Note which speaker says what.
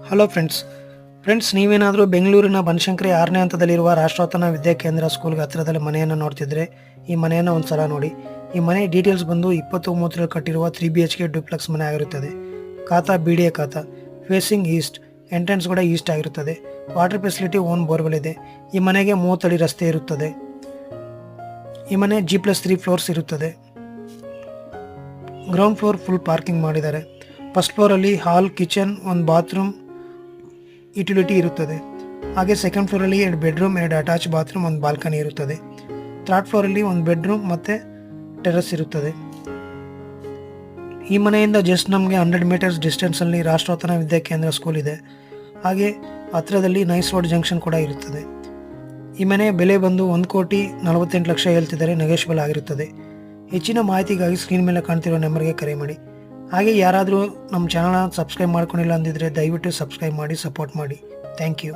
Speaker 1: Hello friends ನೀವೇನಾದರೂ ಬೆಂಗಳೂರಿನ ಬನಶಂಕರಿ 6ನೇ ಹಂತದಲ್ಲಿರುವ ರಾಷ್ಟ್ರೋತ್ತಮ ವಿದ್ಯಾಕೇಂದ್ರ ಸ್ಕೂಲ್ಗೆ ಹತ್ತಿರದಲ್ಲಿ ಮನೆಯನ್ನು ನೋಡ್ತಿದ್ರೆ ಈ ಮನೆಯನ್ನು ಒಂದು ಸಲ ನೋಡಿ. ಈ ಮನೆ ಡೀಟೇಲ್ಸ್ ಬಂದು 20 ಕಟ್ಟಿರುವ 3 BHK ಡ್ಯೂಪ್ಲೆಕ್ಸ್ ಮನೆ ಆಗಿರುತ್ತದೆ. ಖಾತಾ BDA ಖಾತಾ, ಫೇಸಿಂಗ್ ಈಸ್ಟ್, ಎಂಟ್ರೆನ್ಸ್ ಕೂಡ ಈಸ್ಟ್ ಆಗಿರುತ್ತದೆ. ವಾಟರ್ ಫೆಸಿಲಿಟಿ, ಓನ್ ಬೋರ್ವೆಲ್ ಇದೆ. ಈ ಮನೆಗೆ 30 ಅಡಿ ರಸ್ತೆ ಇರುತ್ತದೆ. ಈ ಮನೆ G+3 ಫ್ಲೋರ್ಸ್ ಇರುತ್ತದೆ. ಗ್ರೌಂಡ್ ಫ್ಲೋರ್ ಫುಲ್ ಪಾರ್ಕಿಂಗ್ ಮಾಡಿದ್ದಾರೆ. ಫಸ್ಟ್ ಫ್ಲೋರಲ್ಲಿ ಹಾಲ್, ಕಿಚನ್, ಒಂದು ಬಾತ್ರೂಮ್, ಯುಟಿಲಿಟಿ ಇರುತ್ತದೆ. ಹಾಗೆ ಸೆಕೆಂಡ್ ಫ್ಲೋರಲ್ಲಿ 2 ಬೆಡ್ರೂಮ್, 2 ಅಟ್ಯಾಚ್ ಬಾತ್ರೂಮ್, ಒಂದು ಬಾಲ್ಕನಿ ಇರುತ್ತದೆ. ಥರ್ಡ್ ಫ್ಲೋರಲ್ಲಿ 1 ಬೆಡ್ರೂಮ್ ಮತ್ತು ಟೆರೆಸ್ ಇರುತ್ತದೆ. ಈ ಮನೆಯಿಂದ ಜಸ್ಟ್ ನಮಗೆ 100 ಮೀಟರ್ಸ್ ಡಿಸ್ಟೆನ್ಸಲ್ಲಿ ರಾಷ್ಟ್ರೋತ್ತಮ ವಿದ್ಯಾಕೇಂದ್ರ ಸ್ಕೂಲ್ ಇದೆ. ಹಾಗೆ ಹತ್ತಿರದಲ್ಲಿ ನೈಸ್ ರೋಡ್ ಜಂಕ್ಷನ್ ಕೂಡ ಇರುತ್ತದೆ. ಈ ಮನೆ ಬೆಲೆ ಬಂದು 1,48,00,000 ಹೇಳ್ತಿದ್ದಾರೆ, ನೆಗೋಷಿಯಬಲ್ ಆಗಿರುತ್ತದೆ. ಹೆಚ್ಚಿನ ಮಾಹಿತಿಗಾಗಿ ಸ್ಕ್ರೀನ್ ಮೇಲೆ ಕಾಣ್ತಿರೋ ನಂಬರ್ಗೆ ಕರೆ ಮಾಡಿ. ಹಾಗೆ ಯಾರಾದರೂ ನಮ್ಮ ಚಾನಲ್ನ ಸಬ್ಸ್ಕ್ರೈಬ್ ಮಾಡ್ಕೊಂಡಿಲ್ಲ ಅಂದಿದ್ರೆ ದಯವಿಟ್ಟು ಸಬ್ಸ್ಕ್ರೈಬ್ ಮಾಡಿ, ಸಪೋರ್ಟ್ ಮಾಡಿ. Thank you.